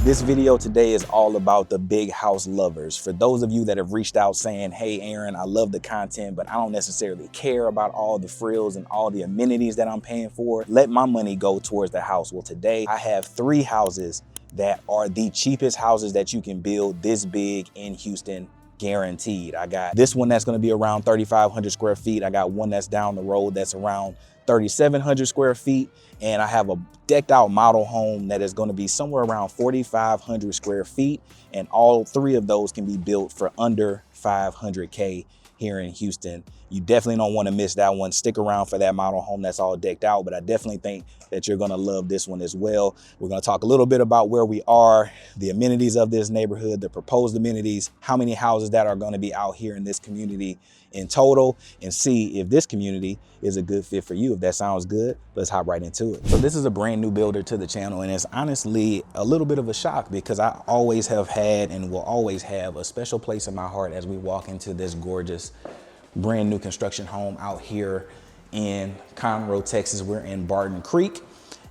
This video today is all about the big house lovers. For those of you that have reached out saying, hey Aaron, I love the content, but I don't necessarily care about all the frills and all the amenities that I'm paying for. Let my money go towards the house. Well, today I have 3 houses that are the cheapest houses that you can build this big in Houston, guaranteed. I got this one that's gonna be around 3,500 square feet. I got one that's down the road that's around 3,700 square feet. And I have a decked out model home that is going to be somewhere around 4,500 square feet. And all 3 of those can be built for under 500K here in Houston. You definitely don't want to miss that one. Stick around for that model home that's all decked out, but I definitely think that you're going to love this one as well. We're going to talk a little bit about where we are, the amenities of this neighborhood, the proposed amenities, how many houses that are going to be out here in this community in total, and see if this community is a good fit for you. If that sounds good, let's hop right into it. So this is a brand new builder to the channel, and it's honestly a little bit of a shock because I always have had and will always have a special place in my heart as we walk into this gorgeous brand new construction home out here in Conroe, Texas. We're in Barton Creek,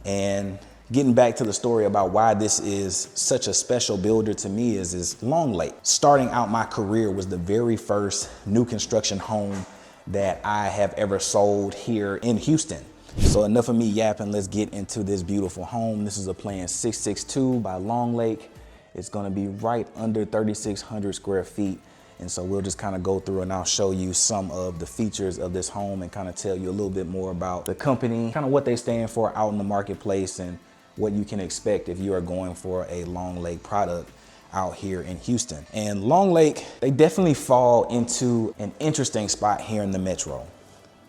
and getting back to the story about why this is such a special builder to me is Long Lake. Starting out my career was the very first new construction home that I have ever sold here in Houston. So enough of me yapping, let's get into this beautiful home. This is a plan 662 by Long Lake. It's gonna be right under 3,600 square feet. And so we'll just kind of go through and I'll show you some of the features of this home and kind of tell you a little bit more about the company, kind of what they stand for out in the marketplace and what you can expect if you are going for a Long Lake product out here in Houston. And Long Lake, they definitely fall into an interesting spot here in the metro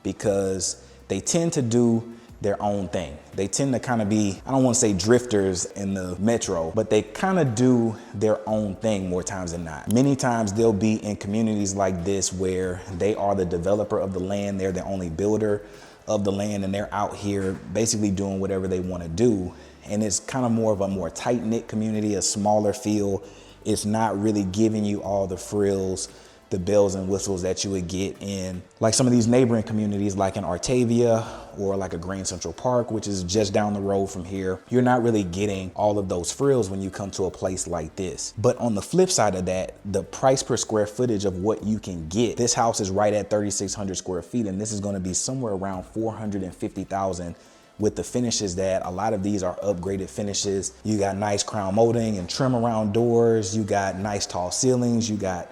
because they tend to do their own thing. They tend to kind of be, I don't want to say drifters in the metro, but they kind of do their own thing more times than not. Many times they'll be in communities like this where they are the developer of the land, they're the only builder of the land, and they're out here basically doing whatever they want to do. And it's kind of more of a more tight-knit community, a smaller feel. It's not really giving you all the frills, the bells and whistles that you would get in like some of these neighboring communities like in Artavia or like a Grand Central Park, which is just down the road from here. You're not really getting all of those frills when you come to a place like this. But on the flip side of that, the price per square footage of what you can get, this house is right at 3,600 square feet, and this is going to be somewhere around 450,000 with the finishes that a lot of these are upgraded finishes. You got nice crown molding and trim around doors. You got nice tall ceilings. You got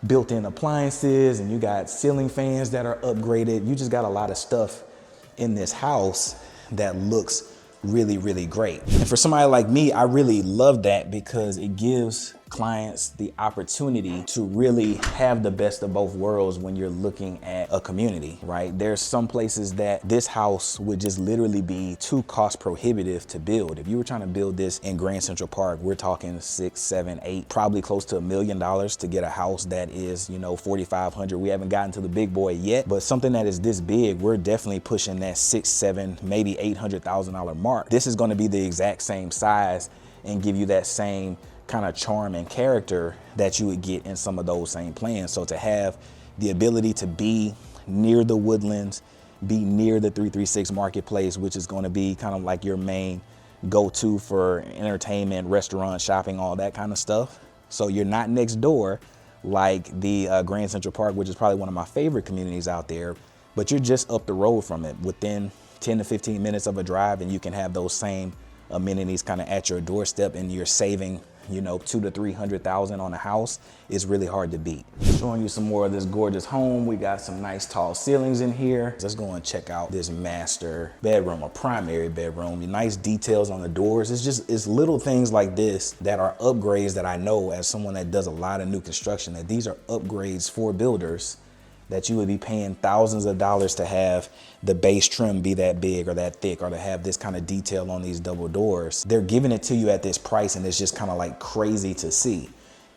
built-in appliances, and you got ceiling fans that are upgraded. You just got a lot of stuff in this house that looks really, really great. And for somebody like me, I really love that because it gives clients the opportunity to really have the best of both worlds when you're looking at a community, right? There's some places that this house would just literally be too cost prohibitive to build. If you were trying to build this in Grand Central Park, we're talking 6, 7, 8, probably close to $1 million to get a house that is, 4,500. We haven't gotten to the big boy yet, but something that is this big, we're definitely pushing that 6, 7, maybe $800,000 mark. This is going to be the exact same size and give you that same kind of charm and character that you would get in some of those same plans. So to have the ability to be near the Woodlands, be near the 336 Marketplace, which is going to be kind of like your main go-to for entertainment, restaurant, shopping, all that kind of stuff. So you're not next door like the Grand Central Park, which is probably one of my favorite communities out there, but you're just up the road from it within 10 to 15 minutes of a drive, and you can have those same amenities kind of at your doorstep, and you're saving $200,000 to $300,000 on a house. Is really hard to beat. Showing you some more of this gorgeous home. We got some nice tall ceilings in here. Let's go and check out this master bedroom, a primary bedroom. Nice details on the doors. It's little things like this that are upgrades that I know as someone that does a lot of new construction, that these are upgrades for builders that you would be paying thousands of dollars to have the base trim be that big or that thick, or to have this kind of detail on these double doors. They're giving it to you at this price, and it's just kind of like crazy to see.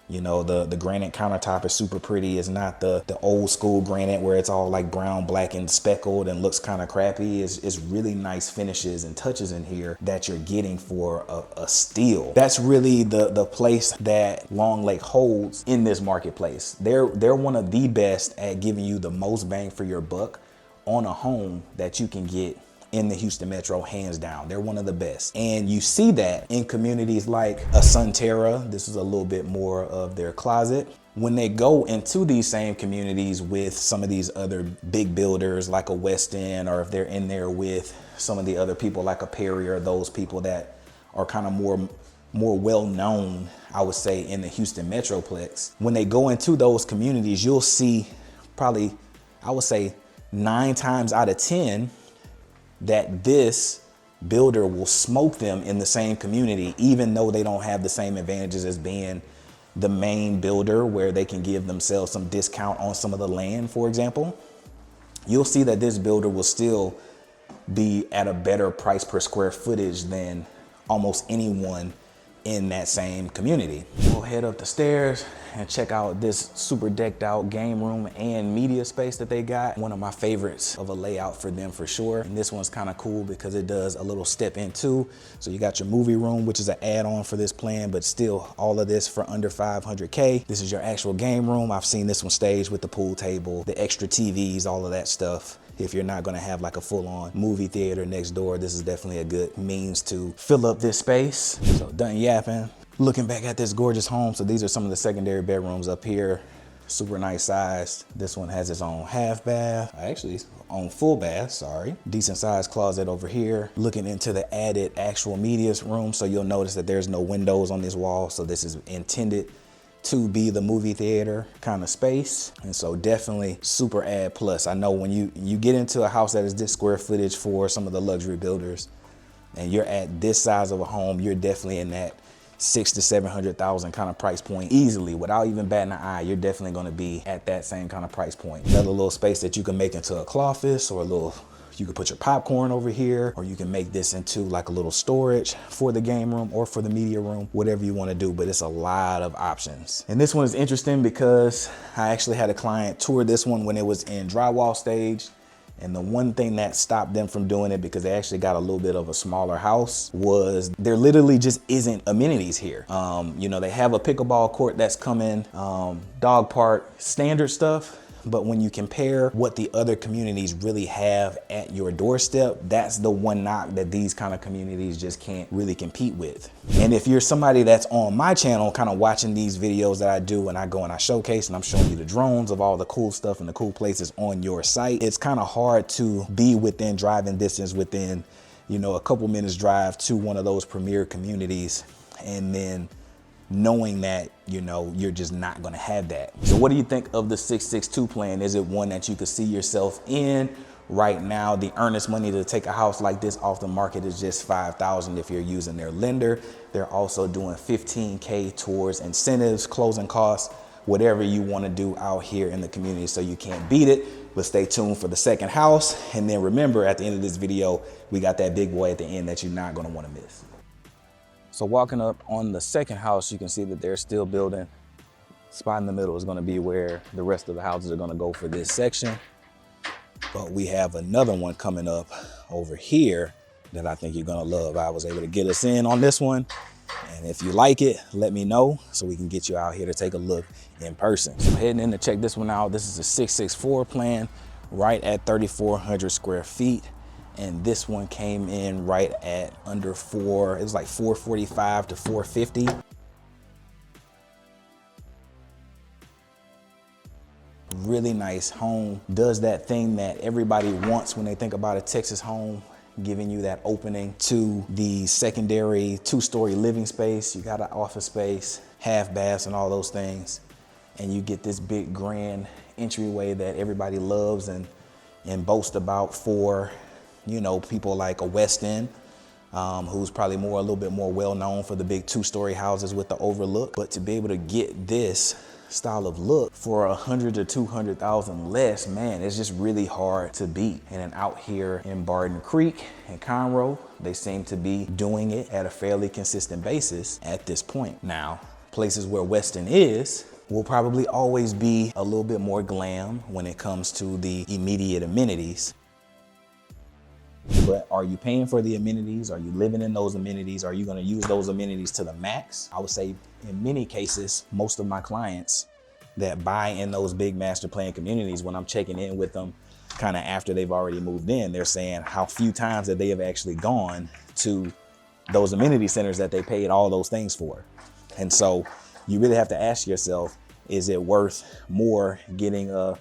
The granite countertop is super pretty. It's not the old school granite where it's all like brown, black, and speckled and looks kind of crappy. It's really nice finishes and touches in here that you're getting for a steal. That's really the place that Long Lake holds in this marketplace. They're one of the best at giving you the most bang for your buck on a home that you can get in the Houston Metro, hands down. They're one of the best. And you see that in communities like a Sunterra. This is a little bit more of their closet. When they go into these same communities with some of these other big builders like a West End, or if they're in there with some of the other people like a Perry, or those people that are kind of more well known, I would say, in the Houston Metroplex. When they go into those communities, you'll see probably, I would say 9 times out of 10 that this builder will smoke them in the same community, even though they don't have the same advantages as being the main builder, where they can give themselves some discount on some of the land, for example. You'll see that this builder will still be at a better price per square footage than almost anyone in that same community. We'll head up the stairs and check out this super decked out game room and media space that they got. One of my favorites of a layout for them for sure. And this one's kind of cool because it does a little step in too. So you got your movie room, which is an add-on for this plan, but still all of this for under $500K. This is your actual game room. I've seen this one staged with the pool table, the extra TVs, all of that stuff. If you're not gonna have like a full-on movie theater next door, this is definitely a good means to fill up this space. So done yapping, looking back at this gorgeous home. So these are some of the secondary bedrooms up here. Super nice size. This one has its own half bath, actually own full bath, sorry. Decent sized closet over here. Looking into the added actual media room. So you'll notice that there's no windows on this wall. So this is intended to be the movie theater kind of space. And so definitely super add plus. I know when you get into a house that is this square footage for some of the luxury builders, and you're at this size of a home, you're definitely in that $600,000 to $700,000 kind of price point easily. Without even batting an eye, you're definitely gonna be at that same kind of price point. Another little space that you can make into a cloffice, or a little, you can put your popcorn over here, or you can make this into like a little storage for the game room or for the media room, whatever you want to do, but it's a lot of options. And this one is interesting because I actually had a client tour this one when it was in drywall stage. And the one thing that stopped them from doing it, because they actually got a little bit of a smaller house, was there literally just isn't amenities here. You know, they have a pickleball court that's coming, dog park, standard stuff. But when you compare what the other communities really have at your doorstep, that's the one knock that these kind of communities just can't really compete with. And if you're somebody that's on my channel, kind of watching these videos that I do, and I go and I showcase and I'm showing you the drones of all the cool stuff and the cool places on your site, it's kind of hard to be within driving distance, within, you know, a couple minutes drive to one of those premier communities, and then knowing that, you know, you're just not gonna have that. So what do you think of the 662 plan? Is it one that you could see yourself in? Right now, the earnest money to take a house like this off the market is just $5,000 if you're using their lender. They're also doing $15K towards incentives, closing costs, whatever you wanna do out here in the community. So you can't beat it, but stay tuned for the second house. And then remember, at the end of this video, we got that big boy at the end that you're not gonna wanna miss. So walking up on the second house, you can see that they're still building. Spot in the middle is gonna be where the rest of the houses are gonna go for this section. But we have another one coming up over here that I think you're gonna love. I was able to get us in on this one. And if you like it, let me know so we can get you out here to take a look in person. So heading in to check this one out. This is a 664 plan, right at 3,400 square feet. And this one came in right at under it was like 445 to 450. Really nice home. Does that thing that everybody wants when they think about a Texas home, giving you that opening to the secondary 2-story living space. You got an office space, half baths and all those things. And you get this big grand entryway that everybody loves and boast about for, you know, people like a West End, who's probably a little bit more well-known for the big 2-story houses with the overlook. But to be able to get this style of look for 100 to 200,000 less, man, it's just really hard to beat. And then out here in Barton Creek and Conroe, they seem to be doing it at a fairly consistent basis at this point. Now, places where West End is will probably always be a little bit more glam when it comes to the immediate amenities. But are you paying for the amenities? Are you living in those amenities? Are you gonna use those amenities to the max? I would say in many cases, most of my clients that buy in those big master plan communities, when I'm checking in with them, kind of after they've already moved in, they're saying how few times that they have actually gone to those amenity centers that they paid all those things for. And so you really have to ask yourself, is it worth more getting a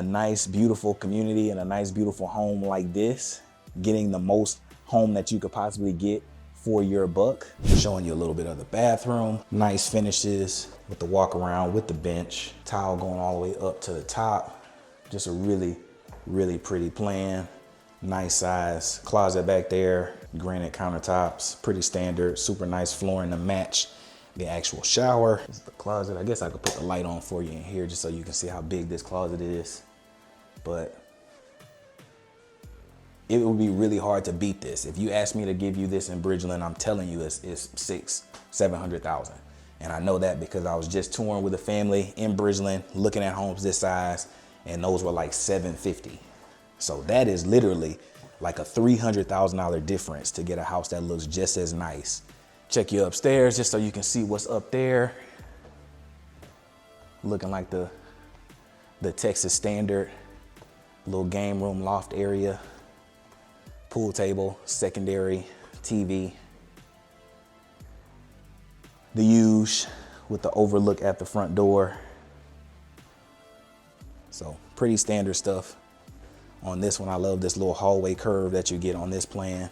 nice, beautiful community and a nice, beautiful home like this, getting the most home that you could possibly get for your buck? Showing you a little bit of the bathroom, nice finishes with the walk around with the bench, tile going all the way up to the top. Just a really, really pretty plan. Nice size closet back there, granite countertops, pretty standard, super nice flooring to match the actual shower. This is the closet. I guess I could put the light on for you in here just so you can see how big this closet is. But it would be really hard to beat this. If you ask me to give you this in Bridgeland, I'm telling you it's $600,000-700,000. And I know that because I was just touring with a family in Bridgeland, looking at homes this size, and those were like $750,000. So that is literally like a $300,000 difference to get a house that looks just as nice. Check you upstairs just so you can see what's up there. Looking like the Texas standard little game room loft area, pool table, secondary TV. The huge with the overlook at the front door. So pretty standard stuff. On this one, I love this little hallway curve that you get on this plan.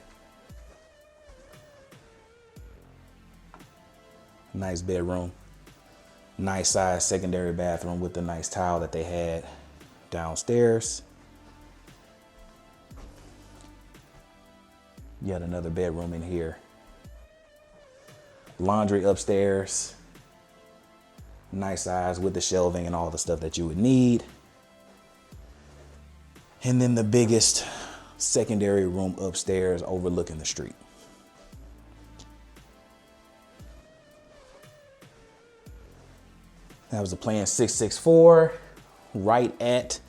Nice bedroom. Nice size secondary bathroom with the nice tile that they had downstairs. Yet another bedroom in here. Laundry upstairs. Nice size with the shelving and all the stuff that you would need. And then the biggest secondary room upstairs overlooking the street. That was the plan 664, right at,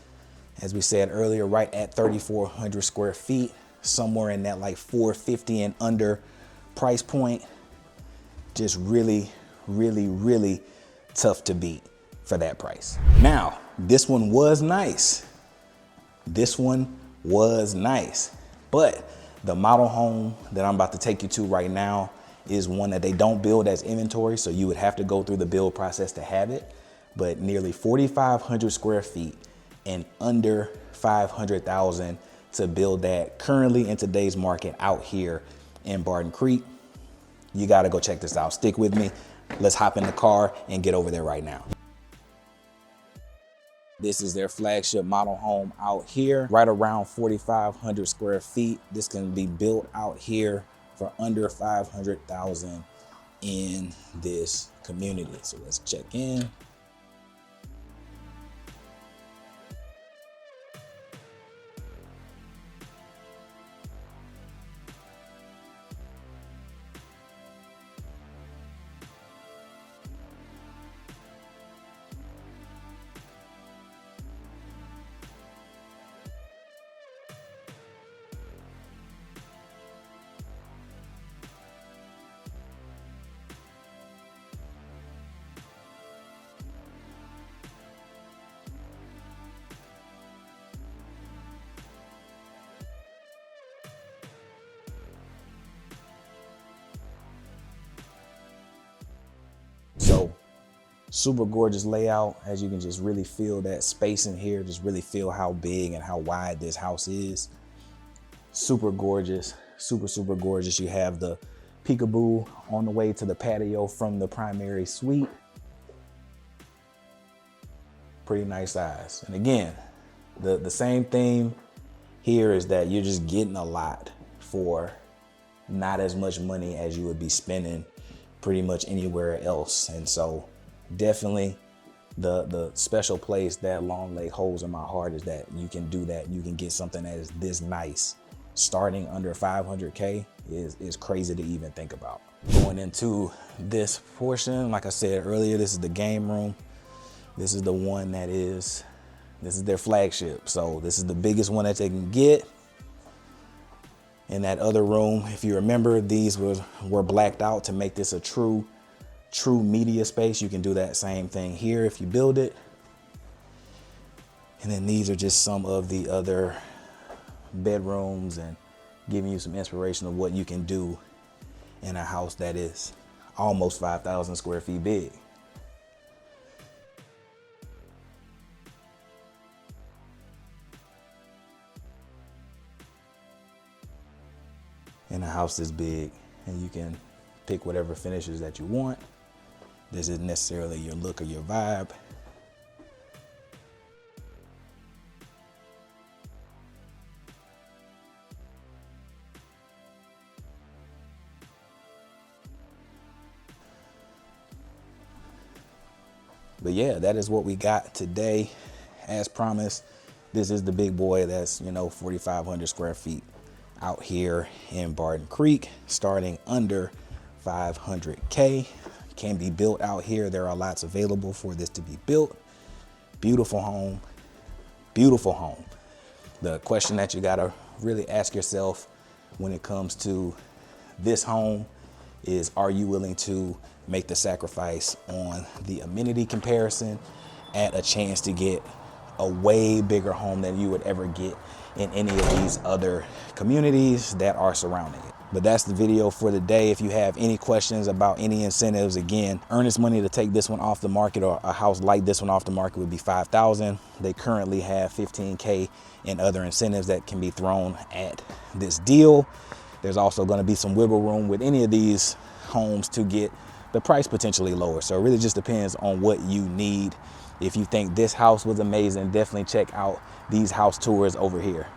as we said earlier, right at 3,400 square feet, somewhere in that like 450 and under price point. Just really, really, really tough to beat for that price. Now, this one was nice. This one was nice, but the model home that I'm about to take you to right now is one that they don't build as inventory, so you would have to go through the build process to have it, but nearly 4,500 square feet and under 500,000 to build that currently in today's market out here in Barton Creek. You gotta go check this out. Stick with me. Let's hop in the car and get over there right now. This is their flagship model home out here, right around 4,500 square feet. This can be built out here for under 500,000 in this community. So let's check in. So super gorgeous layout. As you can just really feel that space in here, just really feel how big and how wide this house is. Super gorgeous, super, super gorgeous. You have the peekaboo on the way to the patio from the primary suite. Pretty nice size. And again, the same theme here is that you're just getting a lot for not as much money as you would be spending pretty much anywhere else. And so definitely the special place that Long Lake holds in my heart is that you can do that. You can get something that is this nice starting under 500K is crazy to even think about. Going into this portion, like I said earlier, this is the game room. This is the one that this is their flagship. So this is the biggest one that they can get. In that other room, if you remember, these were blacked out to make this a true media space. You can do that same thing here if you build it. And then these are just some of the other bedrooms and giving you some inspiration of what you can do in a house that is almost 5,000 square feet big. In a house this big, and you can pick whatever finishes that you want. This isn't necessarily your look or your vibe. But yeah, that is what we got today. As promised, this is the big boy that's, 4,500 square feet out here in Barton Creek, starting under 500K. Can be built out here. There are lots available for this to be built. Beautiful home, beautiful home. The question that you gotta really ask yourself when it comes to this home is, are you willing to make the sacrifice on the amenity comparison at a chance to get a way bigger home than you would ever get in any of these other communities that are surrounding it? But that's the video for the day. If you have any questions about any incentives, again, earnest money to take this one off the market, or a house like this one off the market, would be $5,000. They currently have $15K in other incentives that can be thrown at this deal. There's also going to be some wiggle room with any of these homes to get the price potentially lower. So it really just depends on what you need. If you think this house was amazing, definitely check out these house tours over here.